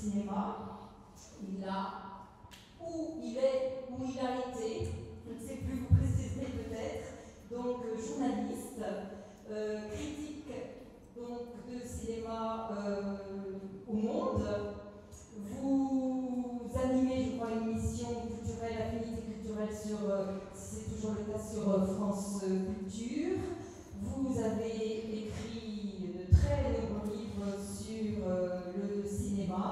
cinéma. Où il a été, je ne sais plus, vous préciserez peut-être, donc journaliste, critique donc, de cinéma au monde. Vous animez, je crois, une émission culturelle, affinité culturelle sur, si c'est toujours le cas, sur France Culture. Vous avez écrit de très nombreux livres sur le cinéma.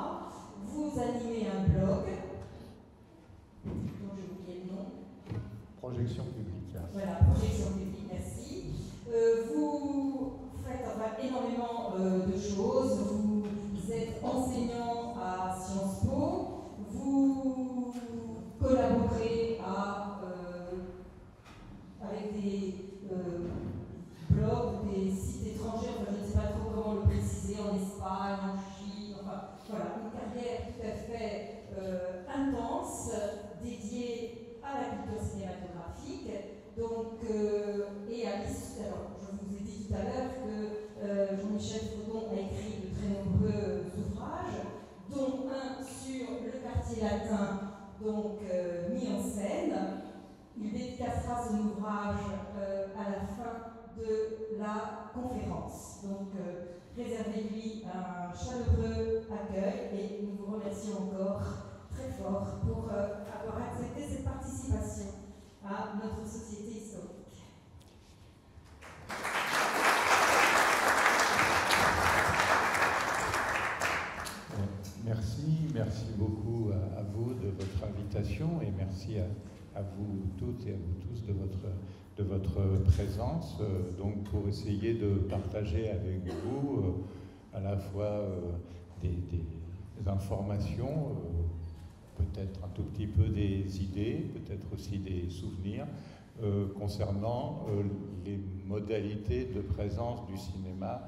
Vous animez un blog, dont j'ai oublié le nom. Projection publique. Voilà, projection publique, merci. Vous faites énormément de choses. Vous êtes enseignant à Sciences Po. Vous collaborez avec des blogs, des sites étrangers, je ne sais pas trop comment le préciser, en Espagne, en Chine, enfin voilà, une carrière tout à fait intense, dédiée à la culture cinématographique. Donc, et à l'issue, alors je vous ai dit tout à l'heure que Jean-Michel Frodon a écrit de très nombreux ouvrages, dont un sur le quartier latin, donc mis en scène. Il dédicacera son ouvrage à la fin de la conférence. Donc, réservez-lui un chaleureux accueil et nous vous remercions encore très fort pour avoir accepté cette participation à notre société historique. Merci beaucoup à vous de votre invitation et merci à vous toutes et à vous tous de votre présence. Donc pour essayer de partager avec vous à la fois des informations, peut-être un tout petit peu des idées, peut-être aussi des souvenirs concernant les modalités de présence du cinéma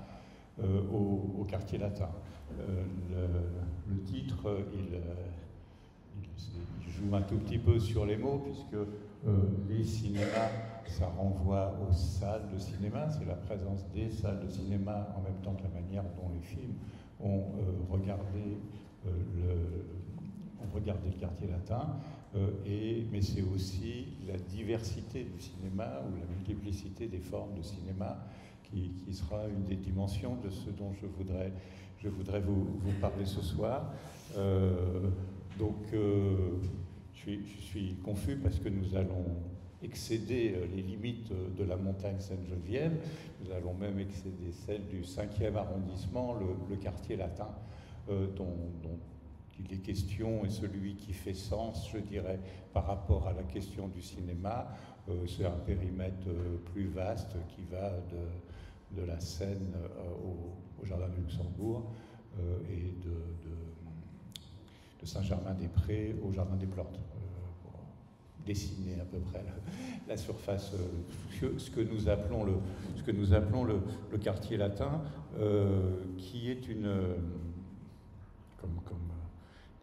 au quartier latin. Le titre, il joue un tout petit peu sur les mots, puisque les cinémas, ça renvoie aux salles de cinéma, c'est la présence des salles de cinéma en même temps que la manière dont les films ont regardé le quartier latin, mais c'est aussi la diversité du cinéma ou la multiplicité des formes de cinéma qui sera une des dimensions de ce dont je voudrais vous parler ce soir. Je suis confus parce que nous allons excéder les limites de la montagne Sainte-Geneviève. Nous allons même excéder celles du 5e arrondissement, le quartier latin, dont il est question, et celui qui fait sens, je dirais, par rapport à la question du cinéma. C'est un périmètre plus vaste qui va de la Seine au Jardin du Luxembourg et de Saint-Germain-des-Prés au Jardin des Plantes, pour dessiner à peu près la surface, ce que nous appelons le quartier latin, qui est comme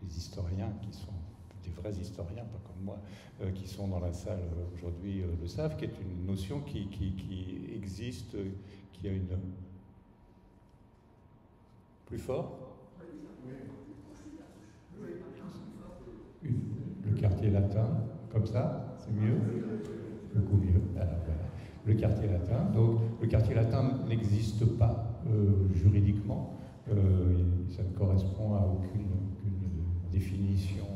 les historiens qui sont des vrais historiens, pas comme moi, qui sont dans la salle aujourd'hui le savent, qui est une notion qui existe, qui a une... Plus fort ? Le quartier latin, comme ça, c'est mieux ? Beaucoup mieux. Alors, voilà. Le quartier latin. Donc, le quartier latin n'existe pas juridiquement. Ça ne correspond à aucune définition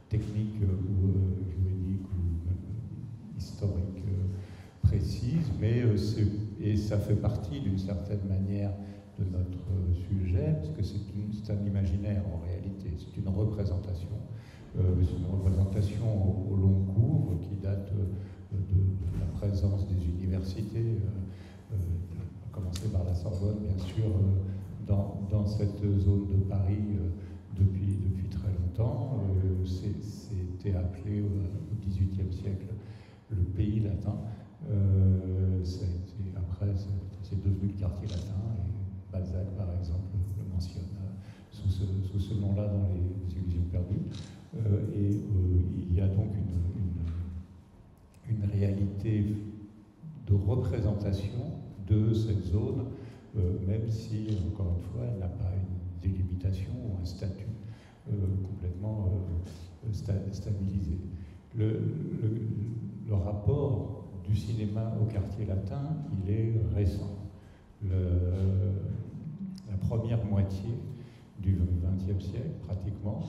technique ou juridique ou historique précise, mais et ça fait partie d'une certaine manière de notre sujet, parce que c'est un imaginaire en réalité, c'est une représentation. C'est une représentation au long cours qui date de la présence des universités, à commencer par la Sorbonne, bien sûr, dans cette zone de Paris depuis très longtemps. C'était appelé au XVIIIe siècle le pays latin. Après, c'est devenu le quartier latin, et Balzac, par exemple, le mentionne sous ce nom-là dans les Illusions perdues. Il y a donc une réalité de représentation de cette zone, même si, encore une fois, elle n'a pas une délimitation ou un statut complètement stabilisé. Le rapport du cinéma au quartier latin, il est récent. La première moitié du XXe siècle, pratiquement,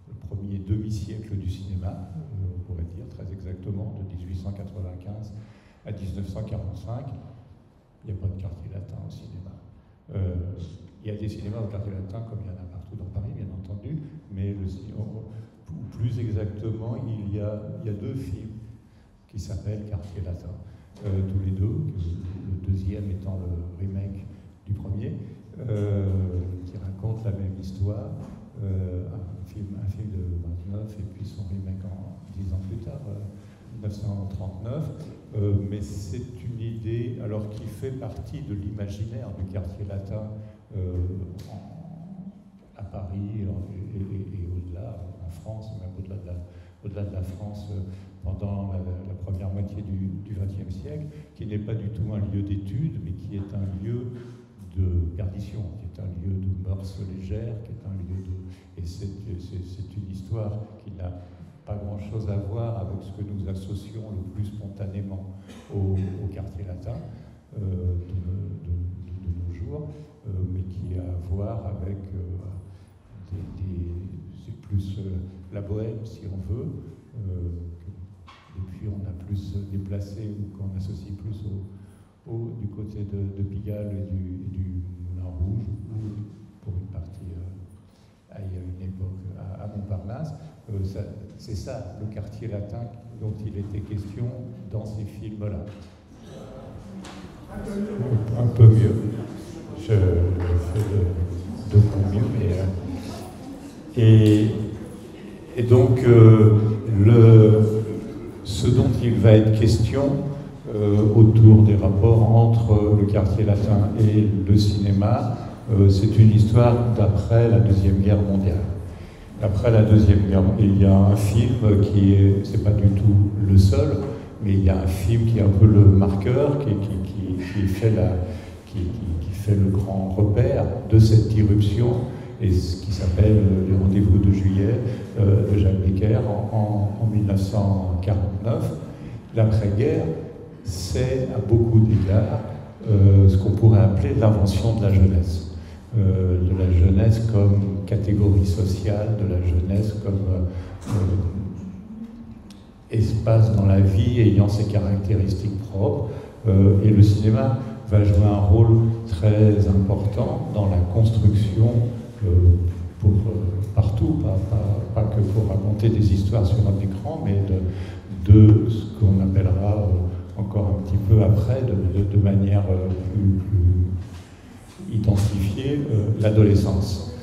le premier demi-siècle du cinéma, on pourrait dire très exactement, de 1895 à 1945, il n'y a pas de quartier latin au cinéma. Il y a des cinémas au quartier latin, comme il y en a partout dans Paris, bien entendu, mais plus exactement, il y a deux films qui s'appellent Quartier latin, tous les deux, le deuxième étant le remake du premier, qui raconte la même histoire, un film de 29 et puis son remake 10 ans plus tard, 1939, mais c'est une idée alors qui fait partie de l'imaginaire du quartier latin à Paris et au-delà, en France, même au-delà de la France, pendant la première moitié du XXe siècle, qui n'est pas du tout un lieu d'étude, mais qui est un lieu de perdition, qui est un lieu de mœurs légères, qui est un lieu de... Et c'est une histoire qui n'a pas grand-chose à voir avec ce que nous associons le plus spontanément au quartier latin de nos jours, mais qui a à voir avec c'est plus la bohème, si on veut, et puis on a plus déplacé ou qu'on associe plus du côté de Pigalle et du Moulin Rouge, ou pour une partie à une époque à Montparnasse. C'est ça, le quartier latin dont il était question dans ces films-là. Un peu mieux. Je fais de mon mieux, mais... Et donc, ce dont il va être question autour des rapports entre le quartier latin et le cinéma, c'est une histoire d'après la Deuxième Guerre mondiale. Après la Deuxième Guerre mondiale, il y a un film c'est pas du tout le seul, mais il y a un film qui est un peu le marqueur, qui fait le grand repère de cette irruption, et ce qui s'appelle Les Rendez-vous de juillet de Jacques Becker en 1949. L'après-guerre, c'est à beaucoup d'égards ce qu'on pourrait appeler l'invention de la jeunesse. De la jeunesse comme catégorie sociale, de la jeunesse comme espace dans la vie ayant ses caractéristiques propres. Et le cinéma va jouer un rôle très important dans la construction partout, pas que pour raconter des histoires sur un écran, mais de ce qu'on appellera encore un petit peu après, de manière plus identifiée, l'adolescence.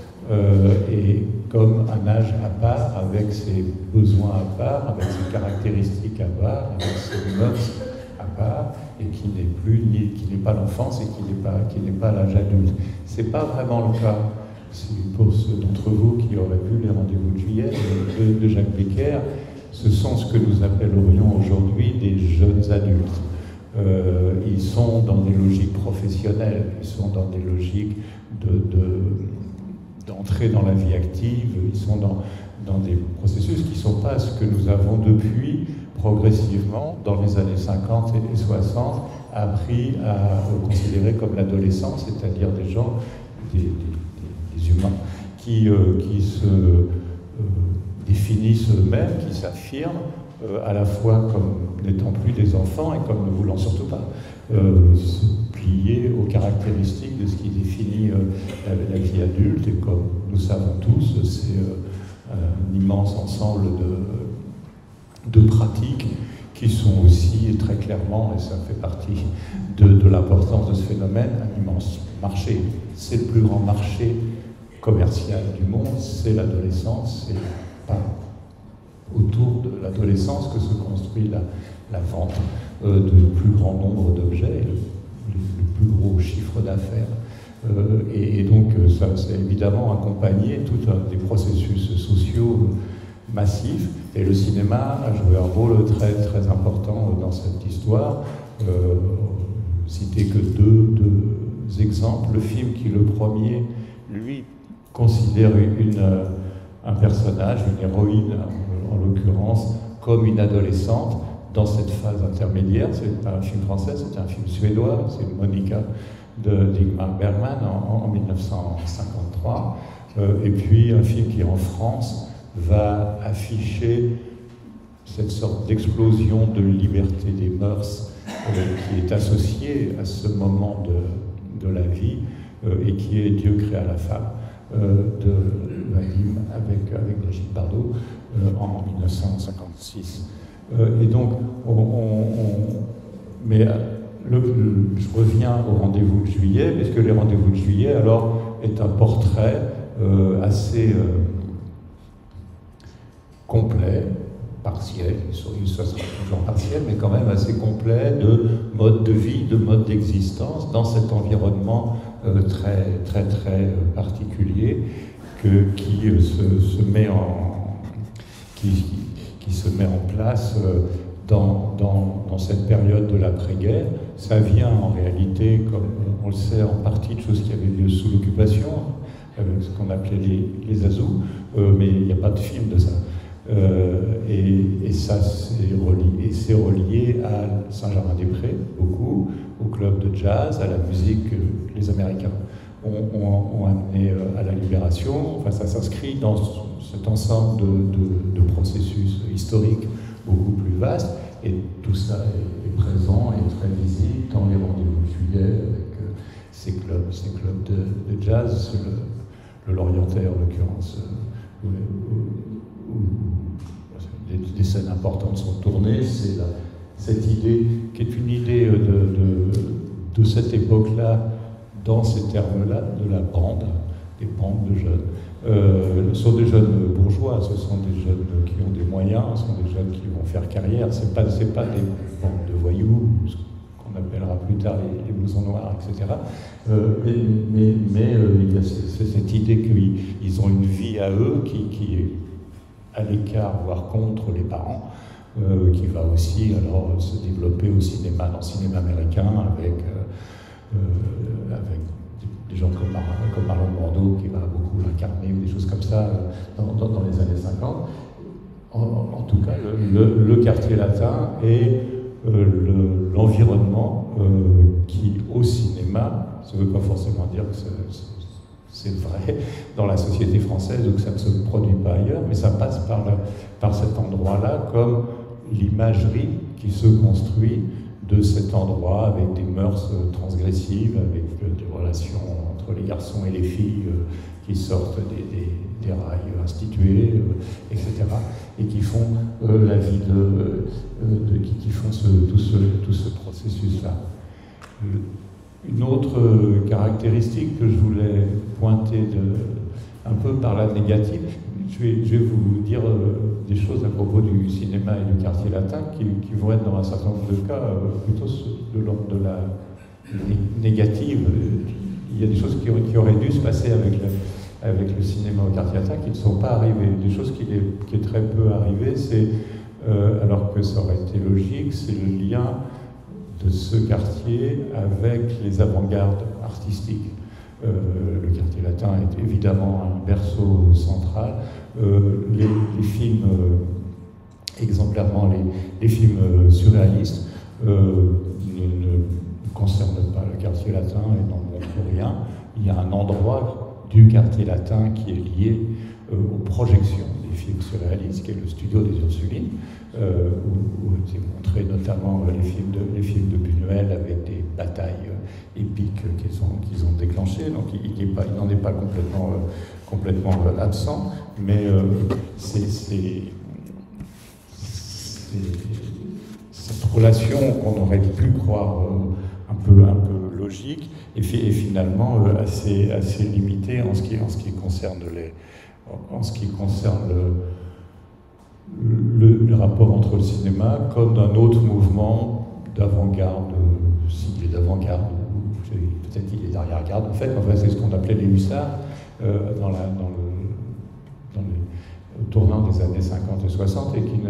Et comme un âge à part, avec ses besoins à part, avec ses caractéristiques à part, avec ses mœurs à part, et qui n'est pas l'enfance et qui n'est pas l'âge adulte. C'est pas vraiment le cas. Pour ceux d'entre vous qui auraient vu Les Rendez-vous de juillet de Jacques Becker, ce sont ce que nous appellerions aujourd'hui des jeunes adultes. Ils sont dans des logiques professionnelles, ils sont dans des logiques d'entrée dans la vie active, ils sont dans des processus qui ne sont pas ce que nous avons depuis, progressivement, dans les années 50 et 60, appris à considérer comme l'adolescence, c'est-à-dire des gens, des humains, qui se définissent eux-mêmes, qui s'affirment à la fois comme n'étant plus des enfants et comme ne voulant surtout pas se plier aux caractéristiques de ce qui définit la vie adulte. Et comme nous savons tous, c'est un immense ensemble de pratiques qui sont aussi très clairement, et ça fait partie de l'importance de ce phénomène, un immense marché. C'est le plus grand marché commercial du monde, c'est l'adolescence, c'est pas autour de l'adolescence que se construit la vente du plus grand nombre d'objets, le plus gros chiffre d'affaires. Et donc ça c'est évidemment accompagné tout des processus sociaux massifs, et le cinéma a joué un rôle très très important dans cette histoire. Citer que deux exemples. Le film qui, le premier, lui, considère un personnage, une héroïne en l'occurrence, comme une adolescente dans cette phase intermédiaire. C'est pas un film français, c'est un film suédois, c'est Monica d'Ingmar Bergman en 1953. Et puis un film qui en France va afficher cette sorte d'explosion de liberté des mœurs qui est associée à ce moment de la vie et qui est Dieu créa la femme de Vadim avec Brigitte Bardot en 1956. Et donc, mais je reviens au rendez-vous de juillet, puisque les rendez-vous de juillet, alors, est un portrait assez complet, partiel, ça sera toujours partiel, mais quand même assez complet de mode de vie, de mode d'existence dans cet environnement très particulier qui se met en place dans cette période de l'après-guerre. Ça vient en réalité, comme on le sait, en partie de choses qui avaient lieu sous l'occupation, avec ce qu'on appelait les Azous, mais il n'y a pas de film de ça. Et ça, c'est relié à Saint-Germain-des-Prés, beaucoup, au club de jazz, à la musique que les Américains ont amené à la libération. Enfin, ça s'inscrit dans cet ensemble de processus historiques beaucoup plus vastes, et tout ça est présent et très visible dans les rendez-vous de juillet avec ces clubs de jazz, le Lorientais en l'occurrence, où des scènes importantes sont tournées. C'est cette idée qui est une idée de cette époque-là, dans ces termes-là, de la bande, des bandes de jeunes. Ce sont des jeunes bourgeois, ce sont des jeunes qui ont des moyens, ce sont des jeunes qui vont faire carrière. C'est pas des bandes de voyous, ce qu'on appellera plus tard les blousons noirs, etc. Mais il y a cette idée qu'ils ont une vie à eux qui est à l'écart, voire contre les parents, qui va aussi alors se développer au cinéma, dans le cinéma américain, avec des gens comme Marlon Brando, qui va beaucoup l'incarner, ou des choses comme ça, dans les années 50. En tout cas, le quartier latin et l'environnement qui, au cinéma, ça ne veut pas forcément dire que c'est vrai dans la société française ou que ça ne se produit pas ailleurs, mais ça passe par cet endroit-là comme l'imagerie qui se construit de cet endroit avec des mœurs transgressives, avec des relations entre les garçons et les filles qui sortent des rails institués, etc., et qui font la vie qui font tout ce processus-là. Une autre caractéristique que je voulais pointer un peu par la négative, je vais vous dire des choses à propos du cinéma et du quartier latin qui vont être dans un certain nombre de cas plutôt de l'ordre de la négative. Il y a des choses qui auraient dû se passer avec le cinéma au quartier latin qui ne sont pas arrivées. Des choses qui est très peu arrivées, c'est, alors que ça aurait été logique, c'est le lien de ce quartier avec les avant-gardes artistiques. Le quartier latin est évidemment un berceau central. Les films, exemplairement les films surréalistes, ne concernent pas le quartier latin et n'en montrent rien. Il y a un endroit du quartier latin qui est lié aux projections des films surréalistes, qui est le studio des Ursulines, où c'est montré notamment les films de Buñuel avec des batailles épiques qu'ils ont déclenchées. Donc il n'en est pas complètement absent, mais c'est cette relation qu'on aurait pu croire un peu logique et finalement assez limitée en ce qui concerne le rapport entre le cinéma comme d'un autre mouvement d'avant-garde, ciblé d'avant-garde, peut-être il est d'arrière-garde, en fait c'est ce qu'on appelait les hussards au tournant des années 50 et 60 et qui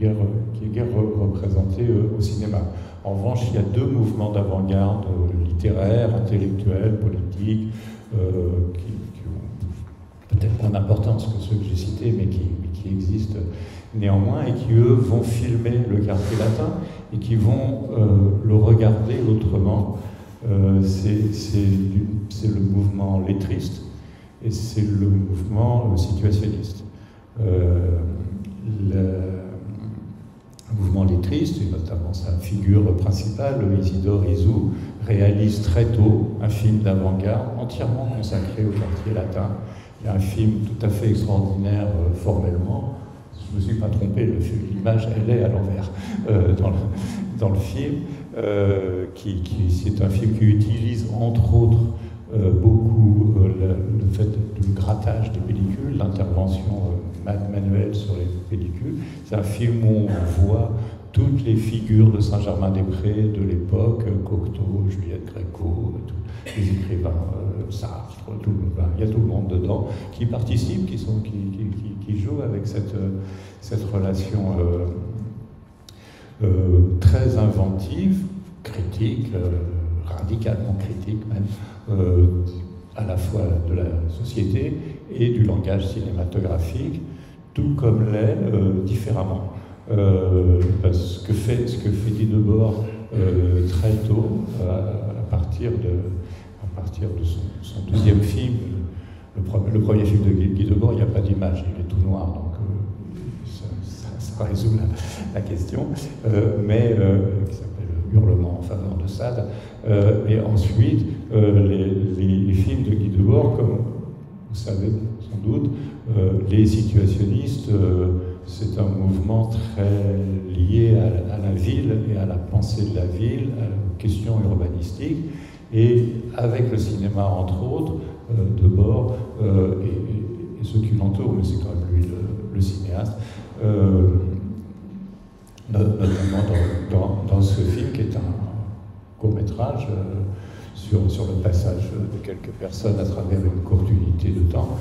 est guère représenté au cinéma. En revanche, il y a deux mouvements d'avant-garde littéraires, intellectuels, politiques, qui ont peut-être moins d'importance que ceux que j'ai cités, mais qui existent néanmoins, et qui, eux, vont filmer le quartier latin et qui vont le regarder autrement. C'est le mouvement lettriste et c'est le mouvement situationniste. Le mouvement lettriste, et notamment sa figure principale, Isidore Isou, réalise très tôt un film d'avant-garde entièrement consacré au quartier latin. Il y a un film tout à fait extraordinaire formellement. Je ne me suis pas trompé, l'image, elle est à l'envers dans le film. C'est un film qui utilise entre autres beaucoup le fait du grattage des pellicules, l'intervention manuelle sur les pellicules. C'est un film où on voit toutes les figures de Saint-Germain-des-Prés de l'époque, Cocteau, Juliette Gréco, tous les écrivains, Sartre, il y a tout le monde dedans qui participe, qui joue avec cette relation très inventive, critique, radicalement critique même, à la fois de la société et du langage cinématographique, tout comme l'est différemment. Ce que fait Guy Debord très tôt, à partir de son deuxième film, le premier film de Guy Debord, il n'y a pas d'image, il est tout noir, donc ça résout la question, mais qui s'appelle Hurlement en faveur de Sade. Et ensuite, les films de Guy Debord, comme vous savez sans doute, les situationnistes, c'est un mouvement très lié à la ville et à la pensée de la ville, aux questions urbanistiques. Et avec le cinéma, entre autres, Debord et ceux qui l'entourent, mais c'est quand même lui le cinéaste, notamment dans ce film qui est un court-métrage sur le passage de quelques personnes à travers une courte unité de temps,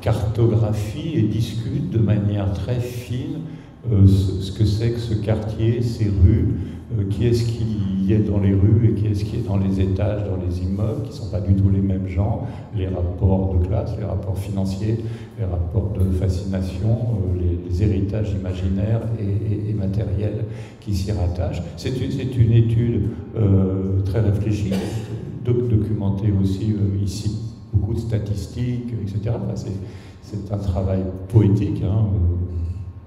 cartographie et discute de manière très fine ce que c'est que ce quartier, ces rues, qui est-ce qui y est dans les rues et qui est-ce qui est dans les étages, dans les immeubles, qui ne sont pas du tout les mêmes gens, les rapports de classe, les rapports financiers, les rapports de fascination, les héritages imaginaires et matériels qui s'y rattachent. C'est une étude très réfléchie, documentée aussi ici, beaucoup de statistiques, etc. Enfin, c'est un travail poétique,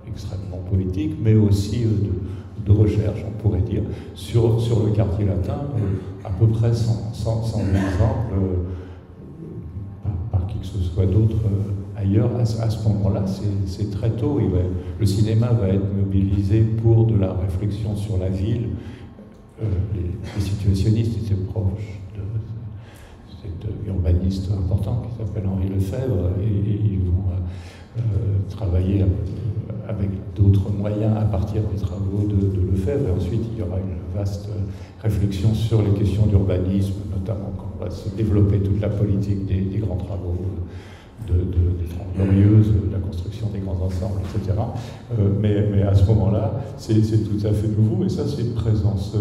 extrêmement poétique, mais aussi de recherche, on pourrait dire, sur le quartier latin, à peu près sans exemple par qui que ce soit d'autre ailleurs. À ce moment-là, c'est très tôt. Le cinéma va être mobilisé pour de la réflexion sur la ville. Les situationnistes étaient proches de cet urbaniste important qui s'appelle Henri Lefebvre, et ils vont travailler avec d'autres moyens à partir des travaux de Lefebvre. Et ensuite, il y aura une vaste réflexion sur les questions d'urbanisme, notamment quand va se développer toute la politique des grands travaux des Trente Glorieuses, de la construction des grands ensembles, etc. Mais à ce moment-là, c'est tout à fait nouveau, et ça, c'est une présence,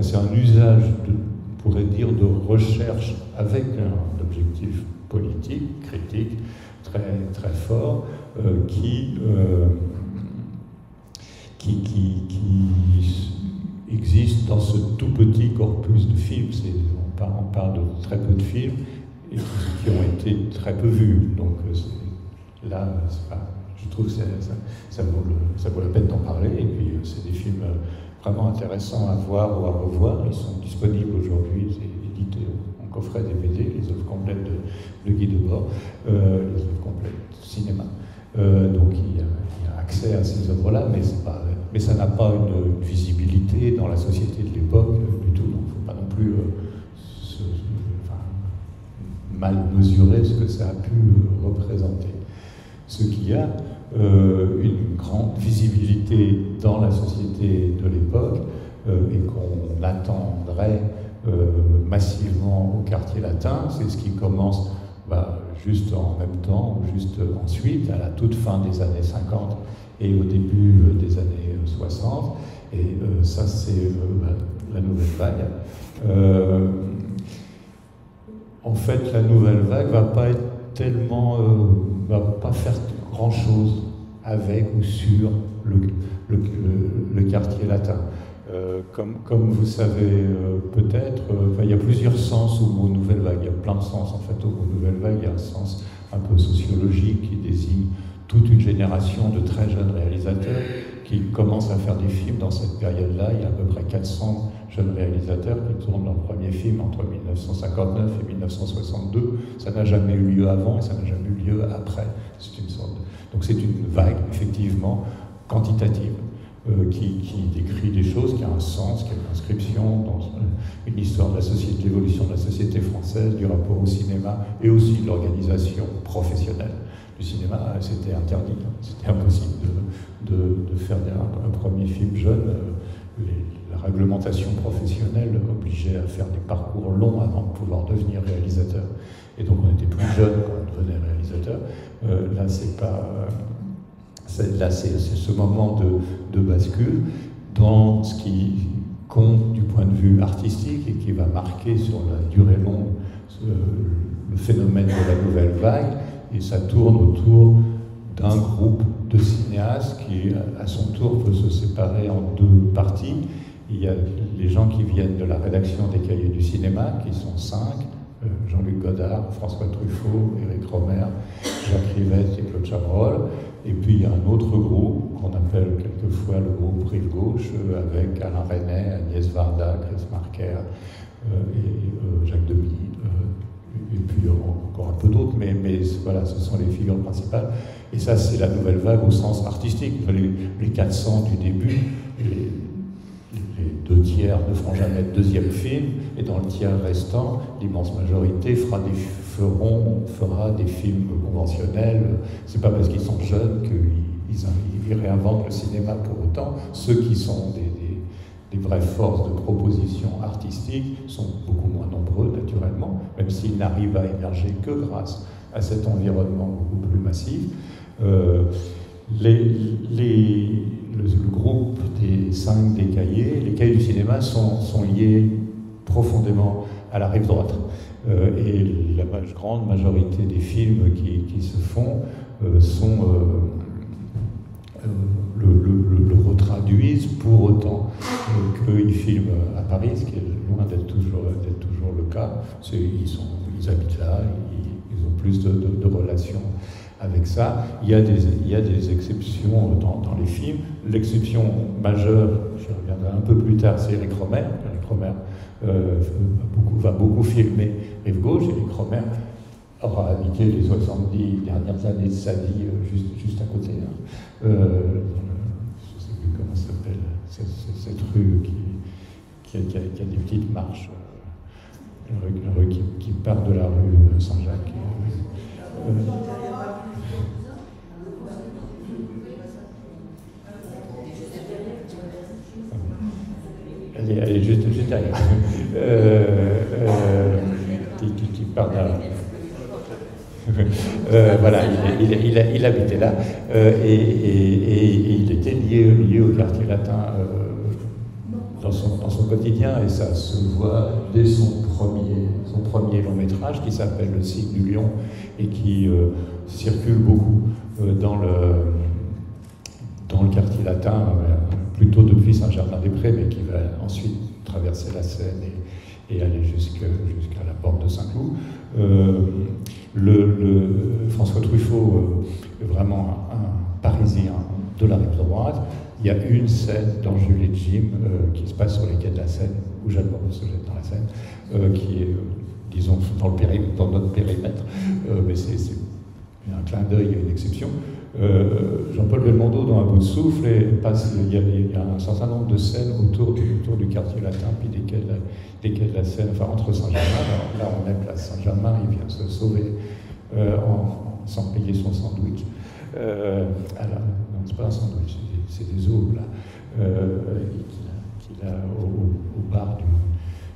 c'est un usage, on pourrait dire, de recherche avec un objectif politique, critique, très, très fort, qui existe dans ce tout petit corpus de films. On parle de très peu de films et qui ont été très peu vus. Donc là, je trouve que ça vaut la peine d'en parler. Et puis c'est des films vraiment intéressants à voir ou à revoir. Ils sont disponibles aujourd'hui, c'est édité en coffret DVD, les œuvres complètes de Guy Debord, les œuvres complètes cinéma. Donc il y a accès à ces œuvres-là, mais ça n'a pas une visibilité dans la société de l'époque du tout. Donc il ne faut pas non plus mal mesurer ce que ça a pu représenter. Ce qui a une grande visibilité dans la société de l'époque et qu'on attendrait massivement au quartier latin, c'est ce qui commence juste en même temps, ou juste ensuite, à la toute fin des années 50 et au début des années 60. Et ça, c'est la nouvelle vague. En fait, la nouvelle vague ne va pas être tellement, va pas faire grand-chose avec ou sur le quartier latin. Comme vous savez peut-être, il y a plusieurs sens au mot nouvelle vague. Il y a plein de sens en fait au mot nouvelle vague. Il y a un sens un peu sociologique qui désigne toute une génération de très jeunes réalisateurs qui commencent à faire des films dans cette période-là. Il y a à peu près 400 jeunes réalisateurs qui tournent leur premier film entre 1959 et 1962. Ça n'a jamais eu lieu avant et ça n'a jamais eu lieu après. C'est une sorte Donc c'est une vague, effectivement, quantitative, qui décrit des choses, qui a un sens, qui a une inscription dans une histoire de la société, de l'évolution de la société française, du rapport au cinéma et aussi de l'organisation professionnelle du cinéma. C'était interdit, c'était impossible de faire un premier film jeune. La réglementation professionnelle obligeait à faire des parcours longs avant de pouvoir devenir réalisateur. Et donc on était plus jeune quand on devenait réalisateur. Là, c'est pas... Là, c'est ce moment de bascule dans ce qui compte du point de vue artistique et qui va marquer sur la durée longue le phénomène de la nouvelle vague. Et ça tourne autour d'un groupe de cinéastes qui, à son tour, peut se séparer en deux parties. Il y a les gens qui viennent de la rédaction des Cahiers du cinéma, qui sont 5, Jean-Luc Godard, François Truffaut, Éric Rohmer, Jacques Rivette et Claude Chabrol. Et puis il y a un autre groupe qu'on appelle quelquefois le groupe Rive Gauche, avec Alain Resnais, Agnès Varda, Chris Marker et Jacques Demy. Et puis encore un peu d'autres, mais voilà, ce sont les figures principales. Et ça, c'est la nouvelle vague au sens artistique. Les 400 du début, les 2 tiers ne feront jamais de deuxième film, et dans le tiers restant, l'immense majorité fera des films conventionnels. C'est pas parce qu'ils sont jeunes qu'ils réinventent le cinéma pour autant. Ceux qui sont des vraies forces de proposition artistique sont beaucoup moins nombreux, naturellement, même s'ils n'arrivent à émerger que grâce à cet environnement beaucoup plus massif. Le groupe des 5 des cahiers, les cahiers du cinéma sont liés profondément à la rive droite. Et la grande majorité des films qui se font le retraduisent pour autant qu'ils filment à Paris, ce qui est loin d'être toujours le cas. Ils habitent là, ils ont plus de relations avec ça. Il y a des exceptions dans les films. L'exception majeure, je reviendrai un peu plus tard, c'est Éric Rohmer. Éric Rohmer va beaucoup filmer Rive Gauche. Éric Rohmer aura habité les 70 dernières années de sa vie juste à côté. Je ne sais plus comment ça s'appelle, cette rue qui a des petites marches, la rue qui part de la rue Saint-Jacques. Elle est juste derrière. Qui part de la... voilà, il habitait là et il était lié au quartier latin dans son quotidien, et ça se voit dès son premier long métrage qui s'appelle Le Cycle du Lion et qui circule beaucoup dans le quartier latin, plutôt depuis Saint-Germain-des-Prés, mais qui va ensuite traverser la Seine et aller jusqu'à la porte de Saint-Cloud. François Truffaut est vraiment un Parisien de la rive droite. Il y a une scène dans Jules et Jim qui se passe sur les quais de la Seine, où Jacques Bourreau se jette dans la Seine, qui est, disons, dans notre périmètre, mais c'est un clin d'œil, une exception. Jean-Paul Belmondo, dans Un bout de souffle, il y a un certain nombre de scènes autour du quartier latin, puis des quais de la Seine, enfin entre Saint-Germain. Là, on est place Saint-Germain, il vient se sauver sans payer son sandwich. Non, c'est pas un sandwich, c'est des os, là, qu'il a au bar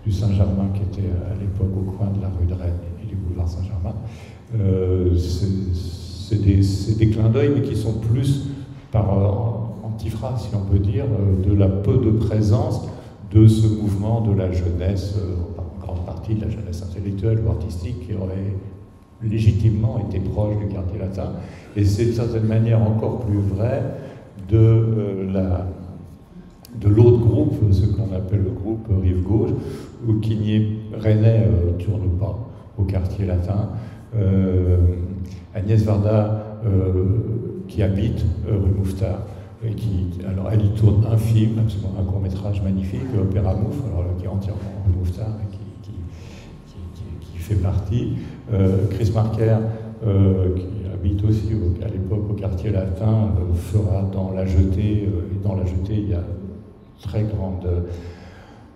du Saint-Germain, qui était à l'époque au coin de la rue de Rennes et du boulevard Saint-Germain. C'est des clins d'œil, mais qui sont plus par antiphrase, si on peut dire, de la peu de présence de ce mouvement de la jeunesse, en grande partie de la jeunesse intellectuelle ou artistique, qui aurait légitimement été proche du quartier latin. Et c'est d'une certaine manière encore plus vrai de l'autre groupe, ce qu'on appelle le groupe Rive Gauche, où Rennais ne tourne pas au quartier latin. Agnès Varda, qui habite rue Mouffetard, et alors elle y tourne un film, absolument un court-métrage magnifique, Opéra Mouffe, qui est entièrement rue Mouffetard et qui fait partie. Chris Marker, qui habite aussi à l'époque au quartier latin, fera dans La Jetée, et dans La Jetée il y a un très grand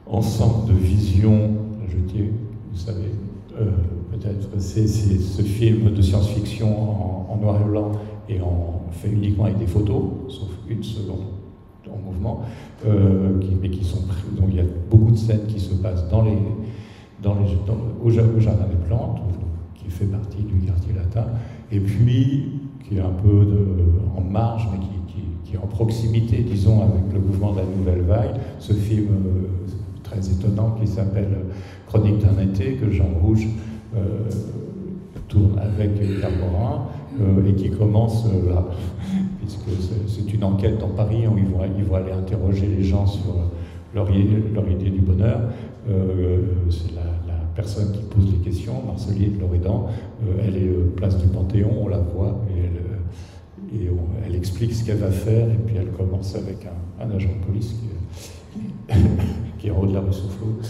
ensemble de visions. La Jetée, vous savez, peut-être, c'est ce film de science-fiction en noir et blanc et fait uniquement avec des photos, sauf une seconde en mouvement, mais qui sont pris. Donc il y a beaucoup de scènes qui se passent au Jardin des Plantes, qui fait partie du quartier latin, et puis qui est un peu en marge, mais qui est en proximité, disons, avec le mouvement de la Nouvelle Vague, ce film très étonnant qui s'appelle Chronique d'un été, que Jean Rouge tourne avec Carborin, et qui commence là, puisque c'est une enquête dans Paris où ils vont aller interroger les gens sur leur idée du bonheur. C'est la personne qui pose les questions, Marcelier de Loridan, elle est place du Panthéon, on la voit, et elle explique ce qu'elle va faire, et puis elle commence avec un agent de police qui est en haut de la rue Soufflot.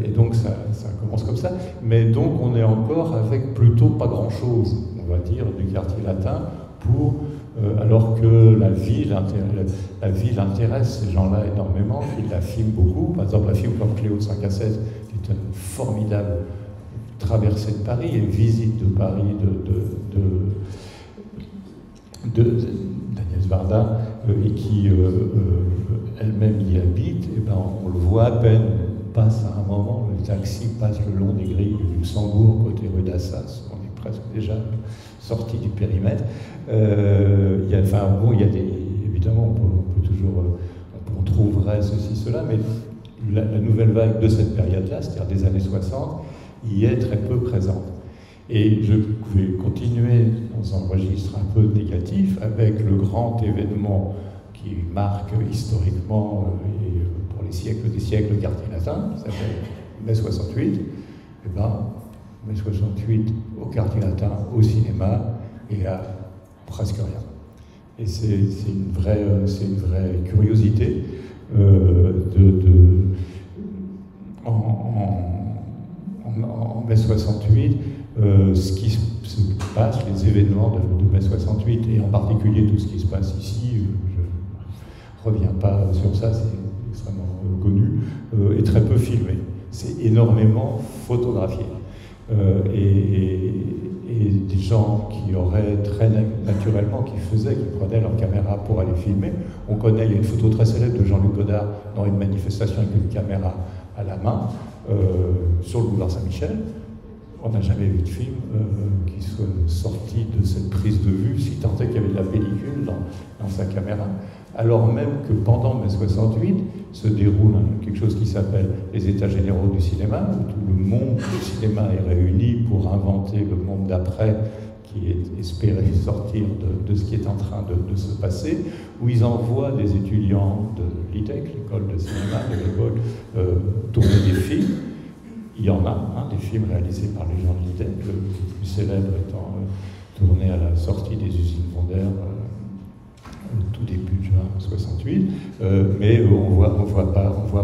Et donc ça commence comme ça. Mais donc on est encore avec plutôt pas grand-chose, on va dire, du quartier latin, alors que la ville intéresse ces gens-là énormément, qu'ils la filment beaucoup. Par exemple, un film comme Cléo de 5 à 7, qui est une formidable traversée de Paris et visite de Paris d'Agnès Varda, et qui elle-même y habite, et ben on le voit à peine. On passe à un moment, le taxi passe le long des grilles du Luxembourg, côté rue d'Assas, on est presque déjà sorti du périmètre. Il y a évidemment, on peut toujours, on trouverait ceci, cela, mais la nouvelle vague de cette période-là, c'est-à-dire des années 60, y est très peu présente. Et je vais continuer dans un registre un peu négatif avec le grand événement qui marque historiquement et pour les siècles des siècles le quartier latin, qui s'appelle mai 68. Et bien, mai 68 au quartier latin, au cinéma, et à presque rien. Et c'est une vraie curiosité en mai 68, ce qui se passe, les événements de mai 68, et en particulier tout ce qui se passe ici, je ne reviens pas sur ça, c'est extrêmement connu, est très peu filmé. C'est énormément photographié. Et des gens qui auraient très naturellement, qui prenaient leur caméra pour aller filmer. On connaît, il y a une photo très célèbre de Jean-Luc Godard dans une manifestation avec une caméra à la main, sur le boulevard Saint-Michel. On n'a jamais vu de film qui soit sorti de cette prise de vue, si tant est qu'il y avait de la pellicule dans sa caméra. Alors même que pendant mai 68 se déroule quelque chose qui s'appelle les États généraux du cinéma, où tout le monde du cinéma est réuni pour inventer le monde d'après qui est espéré sortir de ce qui est en train de se passer, où ils envoient des étudiants de l'ITEC, l'école de cinéma de l'époque, tourner des films. Il y en a, des films réalisés par les gens de l'ITEC, le plus célèbre étant tourné à la sortie des usines Vondaire, tout début de juin 68, mais on voit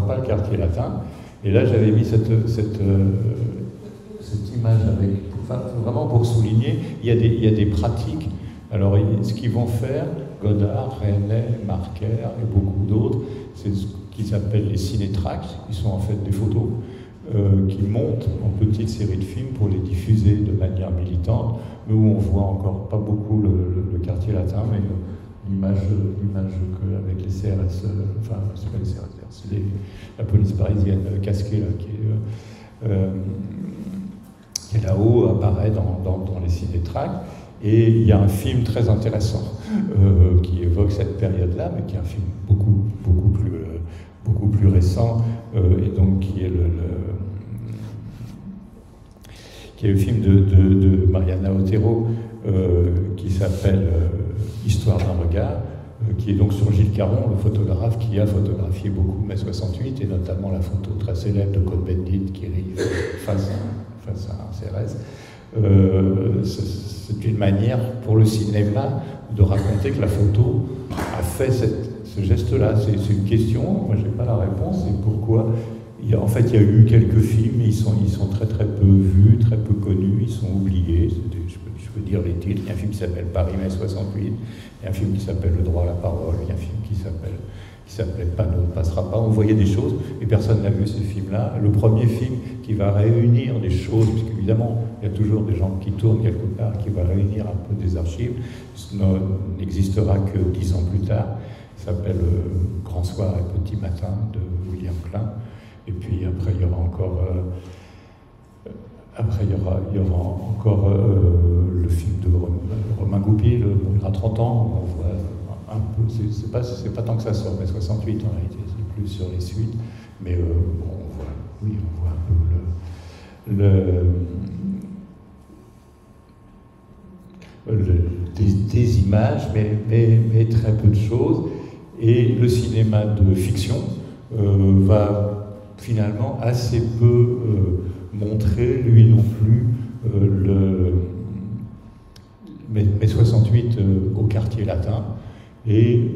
pas le quartier latin. Et là, j'avais mis cette image vraiment pour souligner, il y a des pratiques. Alors, ce qu'ils vont faire, Godard, Rennais, Marker et beaucoup d'autres, c'est ce qu'ils appellent les cinétracts, qui sont en fait des photos qui montent en petites séries de films pour les diffuser de manière militante, mais où on voit encore pas beaucoup le quartier latin, mais l'image avec les CRS, enfin, c'est pas les CRS, c'est la police parisienne casquée là, qui est là-haut, apparaît dans les cinétracts. Et il y a un film très intéressant qui évoque cette période-là, mais qui est un film beaucoup plus récent, et donc qui est qui est le film de Mariana Otero, qui s'appelle Histoire d'un regard, qui est donc sur Gilles Caron, le photographe qui a photographié beaucoup mai 68, et notamment la photo très célèbre de Cohn-Bendit qui arrive face à Cérès. C'est une manière pour le cinéma de raconter que la photo a fait ce geste-là. C'est une question, moi je n'ai pas la réponse, c'est pourquoi. En fait, il y a eu quelques films, ils sont très très peu vus, très peu connus, ils sont oubliés. Je peux dire les titres. Il y a un film qui s'appelle Paris mai 68, il y a un film qui s'appelle Le droit à la parole, il y a un film qui s'appelait Panneau ne passera pas. On voyait des choses et personne n'a vu ces films-là. Le premier film qui va réunir des choses, puisqu'évidemment, il y a toujours des gens qui tournent quelque part, qui va réunir un peu des archives, n'existera que 10 ans plus tard. Il s'appelle Grand soir et petit matin de William Klein. Et puis après, il y aura encore, le film de Romain Goupil, il a 30 ans, on voit un peu, c'est pas tant que ça sort, mais 68 en réalité, c'est plus sur les suites, mais on voit un peu des images, mais très peu de choses, et le cinéma de fiction va finalement assez peu montrer, lui non plus, mai 68 au quartier latin. Et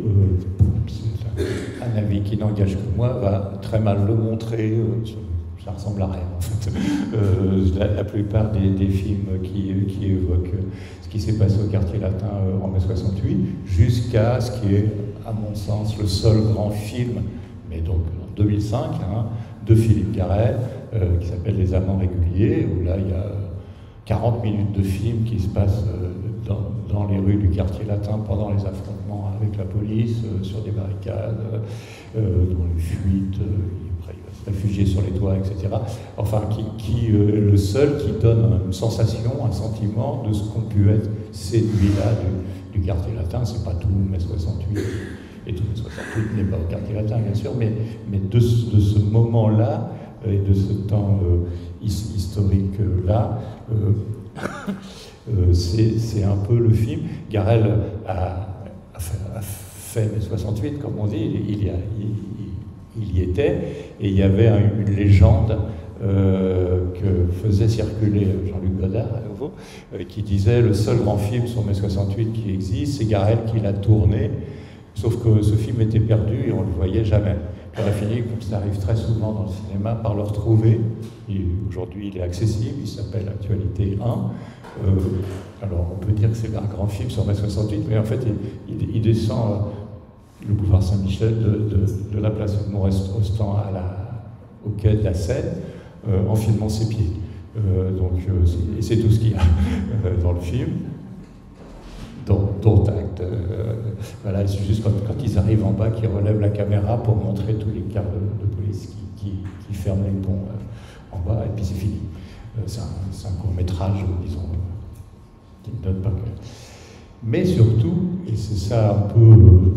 c'est un avis qui n'engage que moi, va très mal le montrer. Ça ressemble à rien, en fait. La plupart des films qui évoquent ce qui s'est passé au quartier latin en mai 68, jusqu'à ce qui est, à mon sens, le seul grand film, mais donc en 2005, de Philippe Garrel, qui s'appelle Les Amants réguliers, où là il y a 40 minutes de film qui se passent dans les rues du quartier latin pendant les affrontements avec la police, sur des barricades, dans les fuites, après il va se réfugier sur les toits, etc. Enfin, qui le seul qui donne une sensation, un sentiment de ce qu'ont pu être ces nuits-là du quartier latin. C'est pas tout mai 68. Et tout mai 68 n'est pas au quartier latin, bien sûr, mais de ce moment-là et de ce temps historique-là, c'est un peu le film. Garrel a fait mai 68, comme on dit, il y était, et il y avait une légende que faisait circuler Jean-Luc Godard, à nouveau, qui disait le seul grand film sur mai 68 qui existe, c'est Garrel qui l'a tourné. Sauf que ce film était perdu et on ne le voyait jamais. Puis on a fini, comme ça arrive très souvent dans le cinéma, par le retrouver. Aujourd'hui, il est accessible, il s'appelle Actualité 1. Alors, on peut dire que c'est un grand film sur mai 68, mais en fait, il descend le boulevard Saint-Michel de la place Montrestan au quai de la Seine en filmant ses pieds. Et c'est tout ce qu'il y a dans le film. Dont acte. Voilà, c'est juste quand ils arrivent en bas qu'ils relèvent la caméra pour montrer tous les cars de police qui ferment les ponts en bas, et puis c'est fini. C'est un court-métrage, disons, qui ne donne pas que. Mais surtout, et c'est ça un peu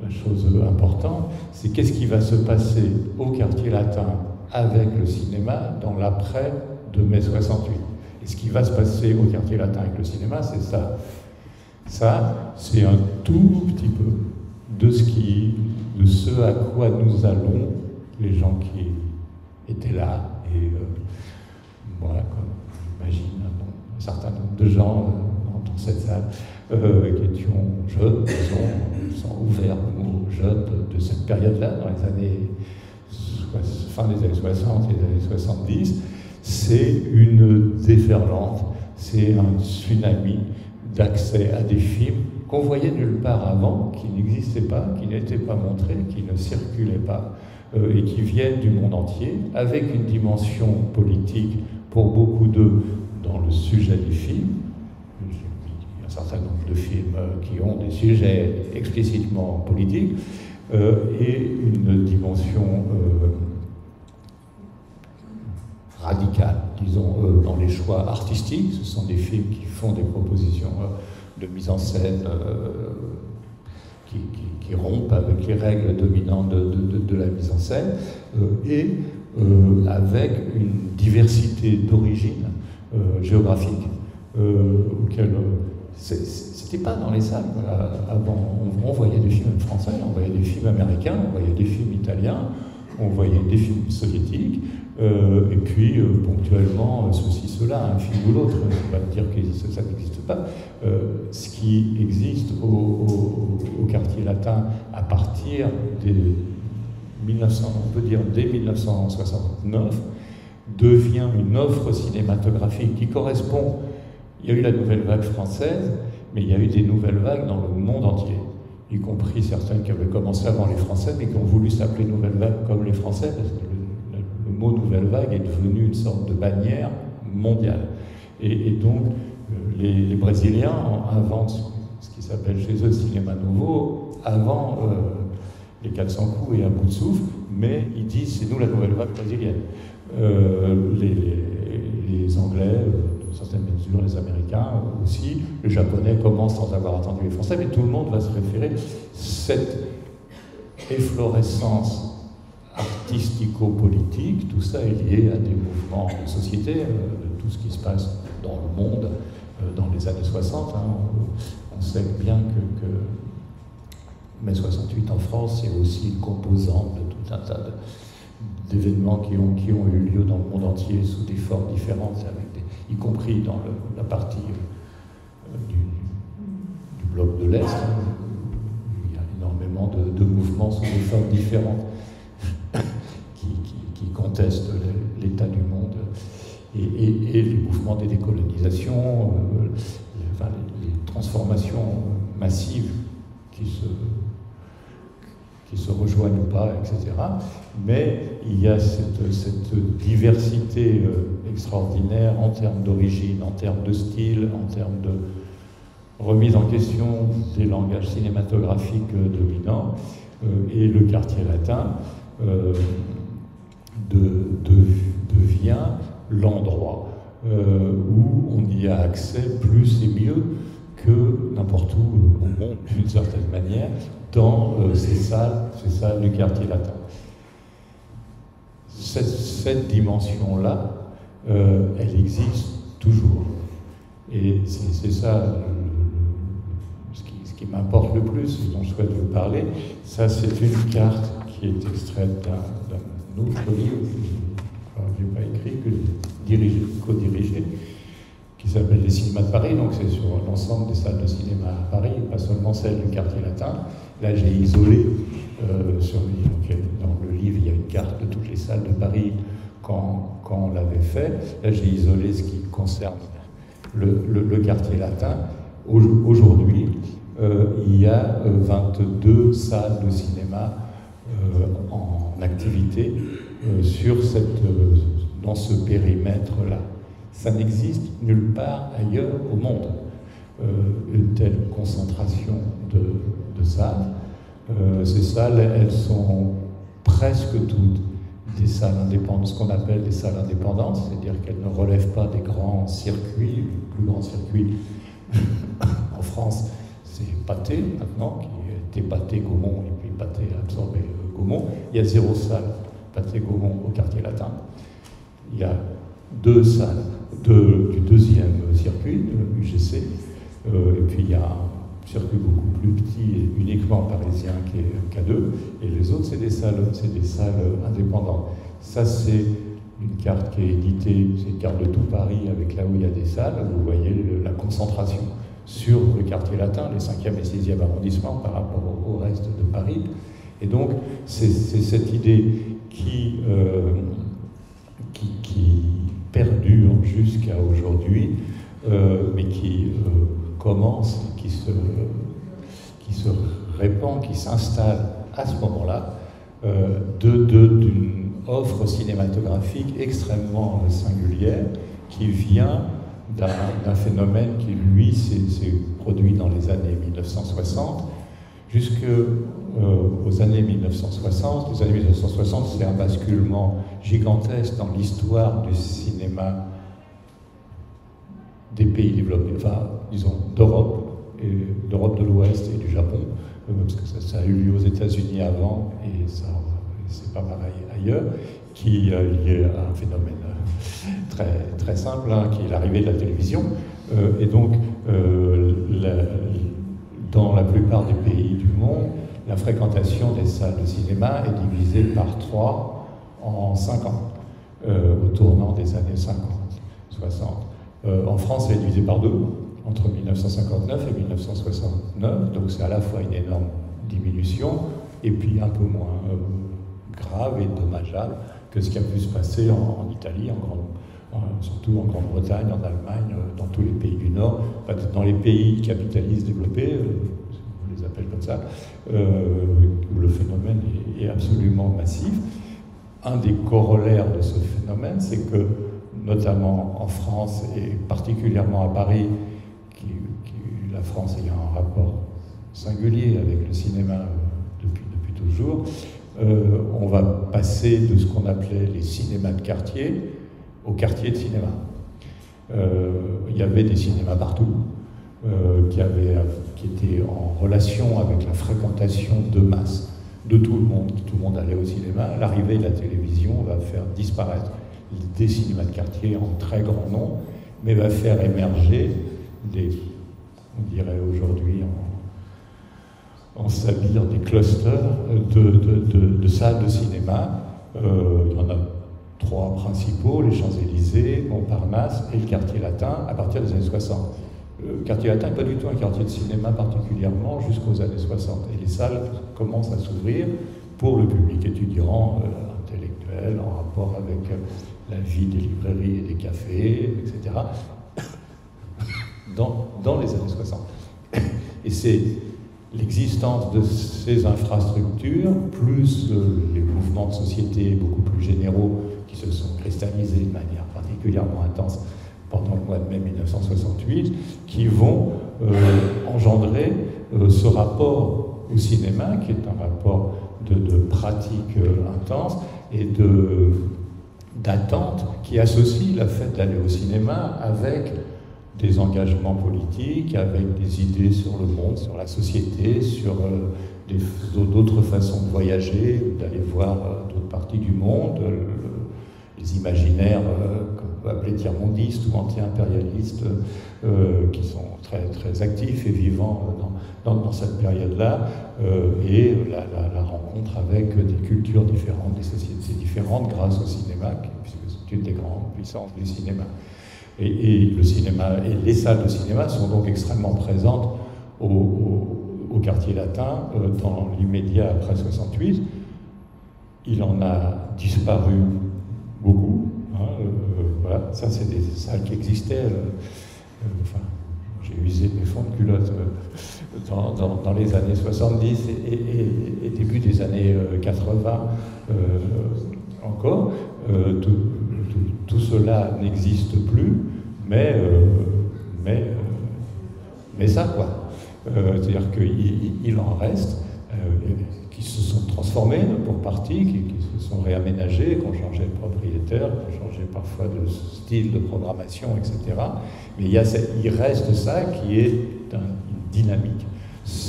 la chose importante, c'est qu'est-ce qui va se passer au quartier latin avec le cinéma dans l'après de mai 68. Et ce qui va se passer au quartier latin avec le cinéma, c'est ça. Ça, c'est un tout petit peu de ce à quoi nous allons, les gens qui étaient là, et moi, comme j'imagine un certain nombre de gens dans cette salle, qui étions jeunes, sont ouverts aux jeunes de cette période-là, dans les années fin des années 60 et des années 70, c'est une déferlante, c'est un tsunami d'accès à des films qu'on voyait nulle part avant, qui n'existaient pas, qui n'étaient pas montrés, qui ne circulaient pas, et qui viennent du monde entier, avec une dimension politique pour beaucoup d'eux dans le sujet des films. Il y a un certain nombre de films qui ont des sujets explicitement politiques, et une dimension radicale, disons, dans les choix artistiques. Ce sont des films qui font des propositions de mise en scène qui rompent avec les règles dominantes de la mise en scène, et avec une diversité d'origines géographiques auxquelles c'était pas dans les salles. Avant, on voyait des films français, on voyait des films américains, on voyait des films italiens, on voyait des films soviétiques, et puis ponctuellement ceci, cela, un film ou l'autre. Je ne vais pas dire que ça n'existe pas. Ce qui existe au quartier latin à partir des 1900, on peut dire dès 1969, devient une offre cinématographique qui correspond. Il y a eu la nouvelle vague française, mais il y a eu des nouvelles vagues dans le monde entier, y compris certaines qui avaient commencé avant les Français, mais qui ont voulu s'appeler nouvelle vague comme les Français, parce que le mot nouvelle vague est devenu une sorte de bannière mondiale. Et donc, les Brésiliens inventent ce qui s'appelle chez eux cinéma nouveau avant les 400 coups et à bout de souffle, mais ils disent c'est nous la nouvelle vague brésilienne. Les Anglais, dans certaines mesures, les Américains aussi, les Japonais commencent sans avoir entendu les Français, mais tout le monde va se référer. Cette efflorescence artistico-politique, tout ça est lié à des mouvements de société, de tout ce qui se passe dans le monde dans les années 60. Hein. On sait bien que mai 68 en France, c'est aussi une composante de tout un tas d'événements qui ont eu lieu dans le monde entier sous des formes différentes, y compris dans la partie du bloc de l'Est. Il y a énormément de mouvements sous des formes différentes qui contestent l'état du monde et les mouvements des décolonisations, les transformations massives qui se rejoignent ou pas, etc. Mais il y a cette diversité extraordinaire en termes d'origine, en termes de style, en termes de remise en question des langages cinématographiques dominants, et le quartier latin devient l'endroit où on y a accès plus et mieux que n'importe où au monde, d'une certaine manière, dans ces salles du quartier latin. Cette dimension-là, elle existe toujours. Et c'est ça ce qui m'importe le plus, dont je souhaite vous parler. Ça, c'est une carte qui est extraite d'un autre livre, que je n'ai pas écrit, que co-dirigé, qui s'appelle Les cinémas de Paris. Donc c'est sur l'ensemble des salles de cinéma à Paris, pas seulement celles du quartier latin. Là, j'ai isolé, dans le livre, il y a une carte de toutes les salles de Paris quand on l'avait fait. Là, j'ai isolé ce qui concerne le quartier latin. Aujourd'hui, il y a 22 salles de cinéma en activité dans ce périmètre-là. Ça n'existe nulle part ailleurs au monde, une telle concentration de salles. Ces salles, elles sont presque toutes des salles indépendantes, ce qu'on appelle des salles indépendantes, c'est-à-dire qu'elles ne relèvent pas des grands circuits. Le plus grand circuit en France, c'est Pathé, maintenant, qui était Pathé-Gaumont, et puis Pathé a absorbé Gaumont. Il y a 0 salle Pathé-Gaumont au quartier latin. Il y a 2 salles du deuxième circuit, le UGC, et puis il y a un circuit beaucoup plus petit et uniquement parisien qui est K2, et les autres c'est des salles indépendantes. Ça c'est une carte qui est éditée, c'est une carte de tout Paris avec là où il y a des salles, vous voyez la concentration sur le quartier latin, les 5e et 6e arrondissements par rapport au reste de Paris. Et donc c'est cette idée qui perdure jusqu'à aujourd'hui, mais qui commence, qui se répand, qui s'installe à ce moment-là, d'une offre cinématographique extrêmement singulière qui vient d'un phénomène qui, lui, s'est produit dans les années 1960 jusqu'aux années 1960. Les années 1960, c'est un basculement gigantesque dans l'histoire du cinéma des pays développés, enfin, disons, d'Europe de l'Ouest et du Japon, parce que ça a eu lieu aux États-Unis avant et c'est pas pareil ailleurs. qui est lié à un phénomène très, très simple, hein, qui est l'arrivée de la télévision. Et donc, dans la plupart des pays du monde, la fréquentation des salles de cinéma est divisée par 3 en 5 ans, au tournant des années 50, 60. En France, elle est divisée par 2, entre 1959 et 1969, donc c'est à la fois une énorme diminution, et puis un peu moins grave et dommageable que ce qui a pu se passer en Italie, surtout en Grande-Bretagne, en Allemagne, dans tous les pays du Nord, dans les pays capitalistes développés, on les appelle comme ça, où le phénomène est absolument massif. Un des corollaires de ce phénomène, c'est que, notamment en France et particulièrement à Paris, la France ayant un rapport singulier avec le cinéma depuis toujours, on va passer de ce qu'on appelait les cinémas de quartier au quartier de cinéma. Il y avait des cinémas partout qui étaient en relation avec la fréquentation de masse de tout le monde. Tout le monde allait au cinéma. L'arrivée de la télévision va faire disparaître des cinémas de quartier en très grand nombre, mais va faire émerger on dirait aujourd'hui en sabir, des clusters de salles de cinéma. Il y en a 3 principaux, les Champs-Élysées, Montparnasse et le quartier latin, à partir des années 60. Le quartier latin n'est pas du tout un quartier de cinéma particulièrement jusqu'aux années 60. Et les salles commencent à s'ouvrir pour le public étudiant, intellectuel, en rapport avec la vie des librairies et des cafés, etc. Dans les années 60. Et c'est l'existence de ces infrastructures, plus les mouvements de société beaucoup plus généraux qui se sont cristallisés de manière particulièrement intense pendant le mois de mai 1968, qui vont engendrer ce rapport au cinéma, qui est un rapport de pratique intense et d'attente, qui associe le fait d'aller au cinéma avec des engagements politiques, avec des idées sur le monde, sur la société, sur d'autres façons de voyager, d'aller voir d'autres parties du monde, les imaginaires qu'on peut appeler tiers-mondistes ou anti-impérialistes, qui sont très, très actifs et vivants dans cette période-là, et la rencontre avec des cultures différentes, des sociétés différentes grâce au cinéma, puisque c'est une des grandes puissances du cinéma. Et le cinéma et les salles de cinéma sont donc extrêmement présentes au quartier latin dans l'immédiat après 68. Il en a disparu beaucoup. Voilà, ça c'est des salles qui existaient. J'ai usé mes fonds de culotte dans les années 70 et début des années 80 encore. Tout cela n'existe plus, mais ça, quoi. C'est-à-dire qu'il en reste qui se sont transformés pour partie, qui se sont réaménagés, qui ont changé de propriétaire, qui ont changé parfois de style de programmation, etc. Mais il reste ça qui est une dynamique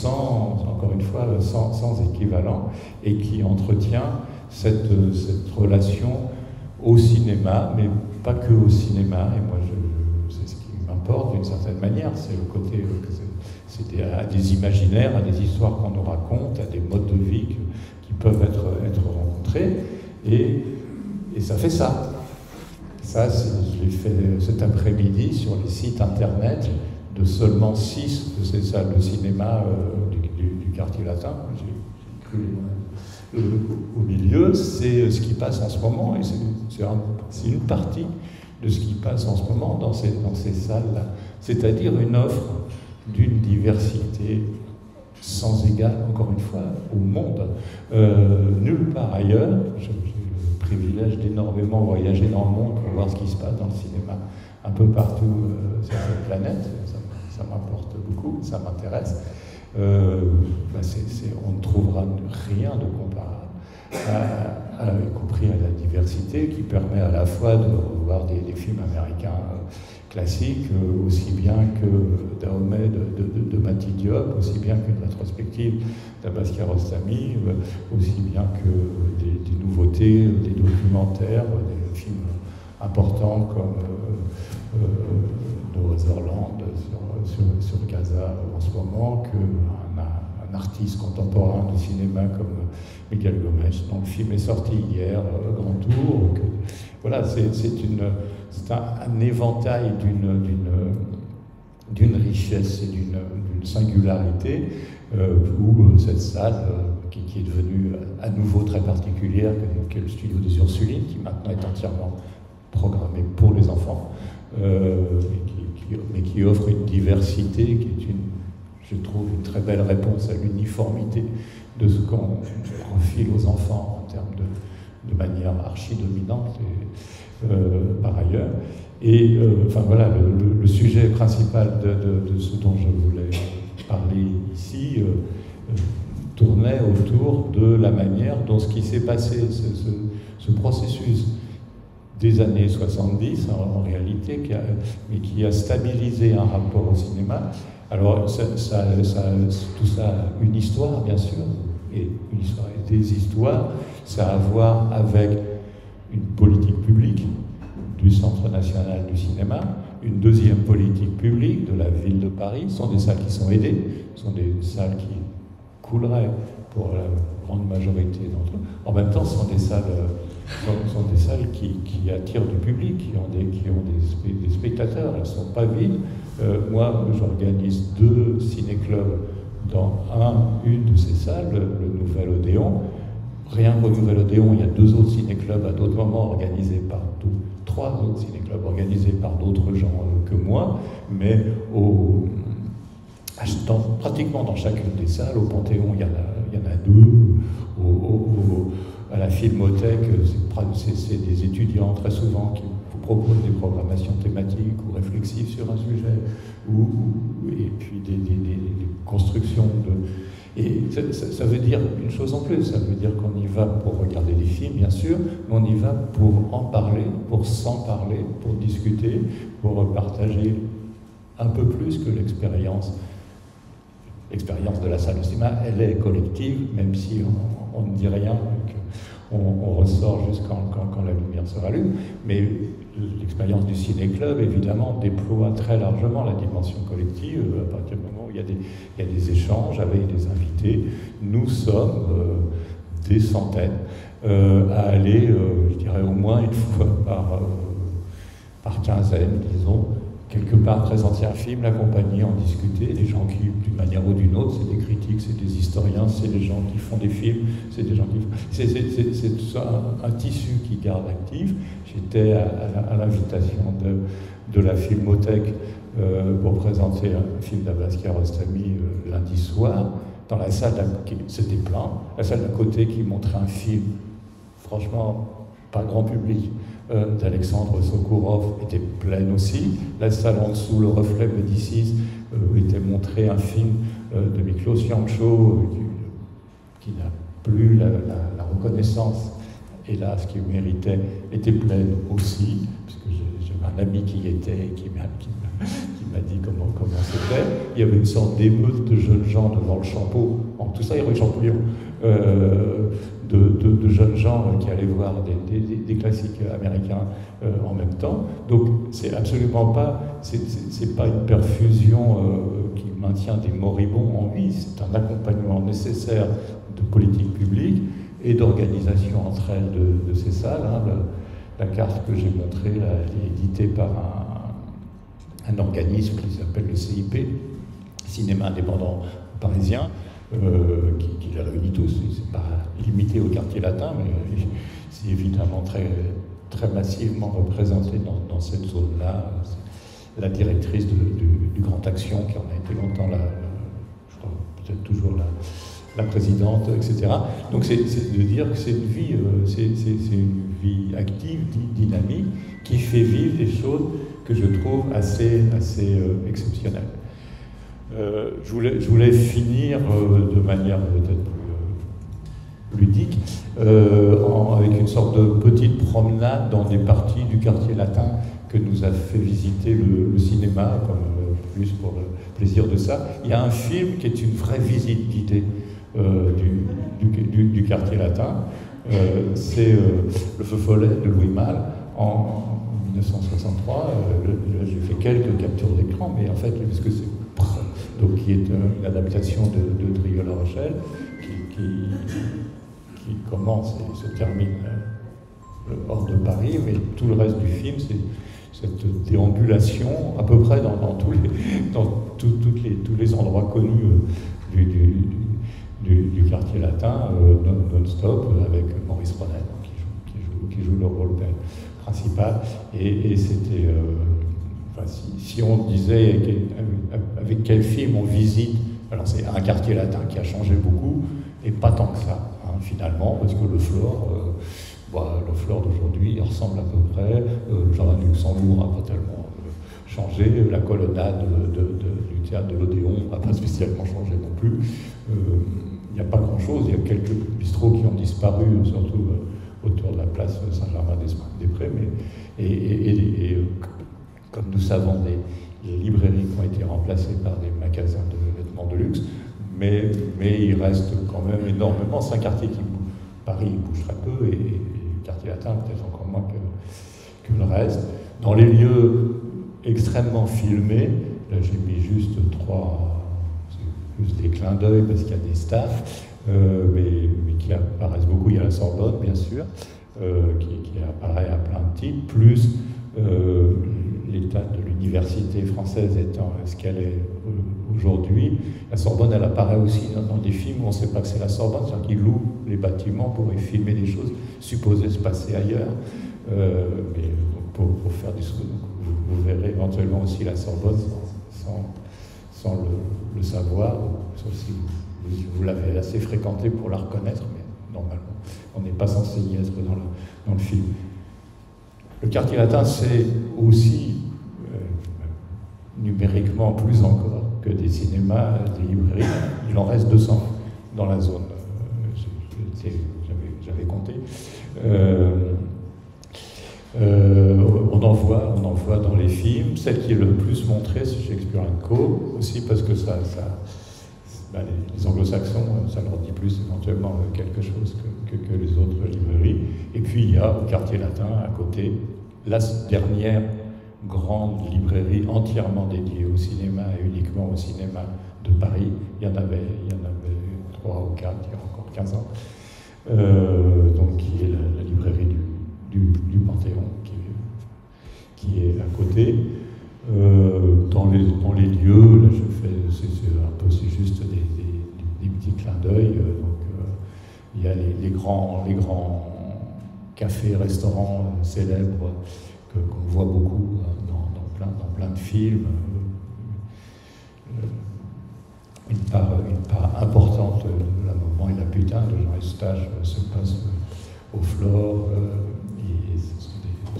encore une fois, sans équivalent, et qui entretient cette relation au cinéma, mais pas que au cinéma. Et moi, c'est ce qui m'importe d'une certaine manière, c'est le côté, c'est à des imaginaires, à des histoires qu'on nous raconte, à des modes de vie qui peuvent être rencontrés, et ça fait ça. Ça, je l'ai fait cet après-midi sur les sites internet de seulement 6 de ces salles de cinéma du quartier latin. J'ai cru au milieu, c'est ce qui passe en ce moment, et c'est une partie de ce qui passe en ce moment dans ces salles-là. C'est-à-dire une offre d'une diversité sans égale, encore une fois, au monde. Nulle part ailleurs. J'ai le privilège d'énormément voyager dans le monde pour voir ce qui se passe dans le cinéma un peu partout sur cette planète. Ça m'importe beaucoup, ça m'intéresse. On ne trouvera rien de comparable, y compris à la diversité, qui permet à la fois de revoir des films américains classique, aussi bien que Dahomey de Mati Diop, aussi bien qu'une rétrospective d'Abbas Kiarostami, aussi bien que des nouveautés, des documentaires, des films importants comme No Other Land sur Gaza en ce moment, qu'un artiste contemporain du cinéma comme Miguel Gomez, dont le film est sorti hier, Grand Tour. Voilà, c'est un éventail d'une richesse et d'une singularité où cette salle, qui est devenue à nouveau très particulière, qu'est le studio des Ursulines, qui maintenant est entièrement programmé pour les enfants, mais qui offre une diversité qui est, je trouve, une très belle réponse à l'uniformité de ce qu'on profile aux enfants en termes de manière archi-dominante par ailleurs. Et enfin voilà, le sujet principal de ce dont je voulais parler ici tournait autour de la manière dont ce qui s'est passé, ce processus des années 70 en réalité, mais qui a stabilisé un rapport au cinéma. Alors tout ça a une histoire bien sûr, et une histoire et des histoires, ça a à voir avec une politique publique du Centre national du cinéma, une deuxième politique publique de la ville de Paris. Ce sont des salles qui sont aidées, ce sont des salles qui couleraient pour la grande majorité d'entre eux. En même temps, ce sont des salles, qui attirent du public, qui ont des spectateurs, elles ne sont pas vides. Moi, j'organise 2 ciné-clubs dans une de ces salles, le Nouvel Odéon. Rien qu'au Nouvel Odéon, il y a 2 autres ciné-clubs à d'autres moments organisés par 3 autres ciné-clubs organisés par d'autres gens que moi, mais pratiquement dans chacune des salles. Au Panthéon, il y en a 2. À la Filmothèque, c'est des étudiants très souvent qui vous proposent des programmations thématiques ou réflexives sur un sujet, et puis des constructions de... Et ça veut dire une chose en plus, ça veut dire qu'on y va pour regarder des films, bien sûr, mais on y va pour en parler, pour s'en parler, pour discuter, pour partager un peu plus que l'expérience. L'expérience de la salle de cinéma, elle est collective, même si on ne dit rien, on ressort juste quand la lumière se rallume, mais l'expérience du ciné-club, évidemment, déploie très largement la dimension collective. À partir du moment où il y a des échanges avec des invités, nous sommes des centaines à aller, je dirais au moins une fois par quinzaine, disons, quelque part présenter un film, l'accompagner, en discuter. Les gens qui, d'une manière ou d'une autre, c'est des critiques, c'est des historiens, c'est des gens qui font des films, c'est des gens qui... C'est un tissu qui garde actif. J'étais à l'invitation de la Filmothèque pour présenter un film d'Abbas Kiarostami lundi soir, dans la salle, c'était plein, la salle d'à côté qui montrait un film, franchement, pas grand public, d'Alexandre Sokourov était pleine aussi. La salle en dessous, le Reflet Médicis, était montré un film de Miklos Jancho qui n'a plus la reconnaissance, hélas, qu'il méritait, était pleine aussi, puisque j'avais un ami qui y était et qui m'a dit comment c'était. Il y avait une sorte d'émeute de jeunes gens devant le Champeau, en tout ça, il y avait Champollion, de jeunes gens qui allaient voir des classiques américains en même temps. Donc c'est absolument pas, c'est pas une perfusion qui maintient des moribonds en vie, c'est un accompagnement nécessaire de politique publique et d'organisation entre elles de ces salles. La carte que j'ai montrée, elle est éditée par un organisme qui s'appelle le CIP, Cinéma Indépendant Parisien, qui les réunit tous. C'est pas limité au quartier latin, mais c'est évidemment très, très massivement représenté dans cette zone-là. La directrice du Grand Action, qui en a été longtemps je crois peut-être toujours la présidente, etc. Donc c'est de dire que c'est une vie active, dynamique, qui fait vivre des choses que je trouve assez exceptionnelles. Je voulais finir de manière peut-être plus ludique, avec une sorte de petite promenade dans des parties du quartier latin que nous a fait visiter le cinéma, comme plus pour le plaisir de ça. Il y a un film qui est une vraie visite guidée du quartier latin. C'est Le Feu Follet de Louis Malle en 1963. J'ai fait quelques captures d'écran, mais en fait, parce que c'est donc qui est une adaptation de Drieux-La Rochelle, qui commence et se termine hors de Paris, mais tout le reste du film, c'est cette déambulation à peu près dans tous les endroits connus du quartier latin, non-stop, avec Maurice Ronet qui joue le rôle principal. Et c'était, si on disait avec quel film on visite, alors c'est un quartier latin qui a changé beaucoup, et pas tant que ça, hein, finalement, parce que le Flore d'aujourd'hui ressemble à peu près, le jardin du Luxembourg n'a pas tellement changé, la colonnade du théâtre de l'Odéon n'a pas spécialement changé non plus. Il n'y a pas grand-chose, il y a quelques bistrots qui ont disparu, surtout autour de la place Saint-Germain-des-Prés, et comme nous savons, les librairies qui ont été remplacées par des magasins de vêtements de luxe, mais il reste quand même énormément. C'est un quartier qui bouge. Paris bouge très peu, et le quartier latin peut-être encore moins que le reste. Dans les lieux extrêmement filmés, là j'ai mis juste 3, plus des clins d'œil parce qu'il y a des staffs, mais qui apparaissent beaucoup. Il y a la Sorbonne, bien sûr, qui apparaît à plein de titres, plus l'état de l'université française étant ce qu'elle est aujourd'hui. La Sorbonne, elle apparaît aussi dans des films où on ne sait pas que c'est la Sorbonne, c'est-à-dire qu'ils louent les bâtiments pour y filmer des choses supposées se passer ailleurs. Mais pour faire du saut, vous verrez éventuellement aussi la Sorbonne sans le savoir, sauf si vous l'avez assez fréquenté pour la reconnaître, mais normalement, on n'est pas censé y être dans le film. Le quartier latin, c'est aussi, numériquement plus encore que des cinémas, des librairies. Il en reste 200 dans la zone. J'avais compté. On en voit dans les films. Celle qui est le plus montrée, c'est Shakespeare & Co. Aussi parce que les anglo-saxons, ça leur dit plus éventuellement quelque chose que les autres librairies. Et puis il y a au quartier latin, à côté, la dernière grande librairie entièrement dédiée au cinéma et uniquement au cinéma de Paris. Il y en avait 3 ou 4 il y a encore 15 ans. Donc qui est la librairie du Panthéon qui est à côté. Dans les lieux, là c'est juste des petits clins d'œil. Il y a les grands cafés, restaurants célèbres qu'on voit beaucoup dans plein de films. Une part importante de La Moment et la Putain de Jean Eustache se passe au Flore, et ce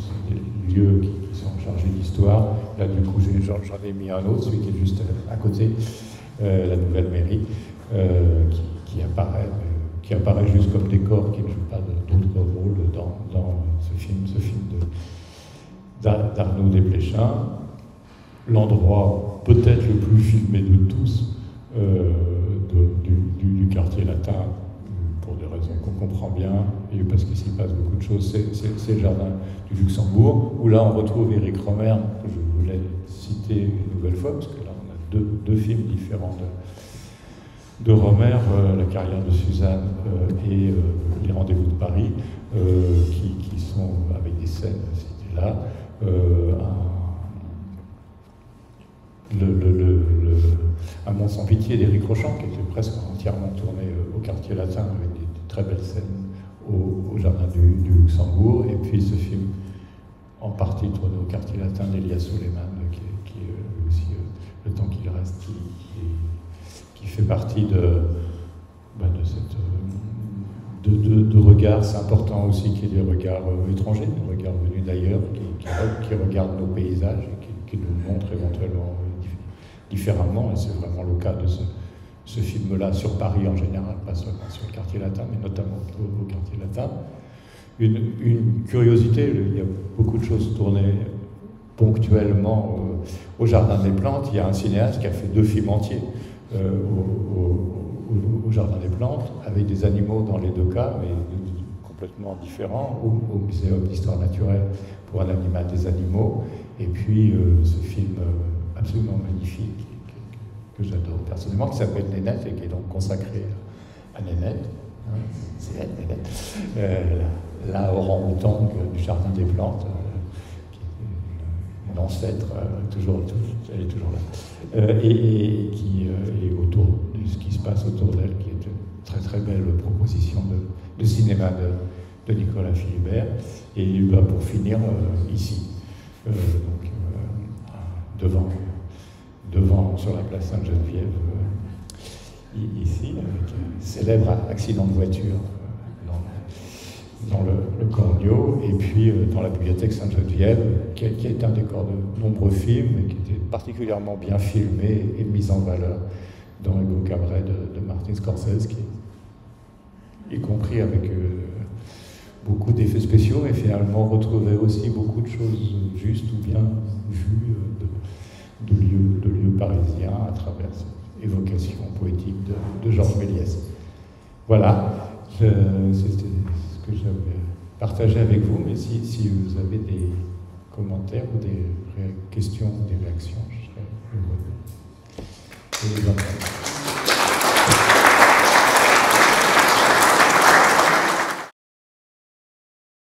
sont des lieux qui sont chargés d'histoire. Là, du coup, j'en ai mis un autre, celui qui est juste à côté, la Nouvelle Mairie, qui apparaît juste comme décor, qui ne joue pas d'autre rôle dans ce film d'Arnaud Desplechin. L'endroit peut-être le plus filmé de tous du quartier latin, pour des raisons qu'on comprend bien, et parce qu'il s'y passe beaucoup de choses, c'est le jardin du Luxembourg, où là on retrouve Éric Rohmer, que je voulais citer une nouvelle fois, parce que là on a deux films différents de Rohmer, La carrière de Suzanne et Les Rendez-vous de Paris, qui sont avec des scènes citées là. Un Monde sans pitié d'Éric Rochant, qui était presque entièrement tourné au quartier latin, avec des très belles scènes au jardin du Luxembourg, et puis ce film en partie tourné au quartier latin d'Elias Suleiman, qui est aussi Le temps qu'il reste, qui fait partie de regards. C'est important aussi qu'il y ait des regards étrangers, des regards venus d'ailleurs, qui regardent nos paysages et qui nous montrent éventuellement différemment, et c'est vraiment le cas de ce film-là sur Paris en général, pas seulement sur le quartier latin, mais notamment au quartier latin. Une curiosité, il y a beaucoup de choses tournées ponctuellement au Jardin des Plantes. Il y a un cinéaste qui a fait 2 films entiers au Jardin des Plantes, avec des animaux dans les 2 cas, mais complètement différents, au Muséum d'Histoire Naturelle pour un animal des animaux, et puis ce film absolument magnifique que j'adore personnellement, qui s'appelle Nénette et qui est donc consacré à Nénette. C'est elle, Nénette. La orang-outang du Jardin des Plantes, qui est une ancêtre, elle est toujours là, et qui est autour de ce qui se passe autour d'elle, qui est une très très belle proposition de cinéma de Nicolas Philibert. Et pour finir, ici, devant sur la place Sainte-Geneviève, ici, avec un célèbre accident de voiture dans le Cornio, et puis dans la bibliothèque Sainte-Geneviève, qui est un décor de nombreux films, et qui était particulièrement bien filmé et mis en valeur dans Hugo Cabret de Martin Scorsese, y compris avec beaucoup d'effets spéciaux, mais finalement retrouver aussi beaucoup de choses justes ou bien vues de lieux parisiens à travers cette évocation poétique de Georges Méliès. Voilà, c'était ce que j'avais partagé avec vous, mais si vous avez des commentaires ou des questions, des réactions, je serais heureux de les entendre.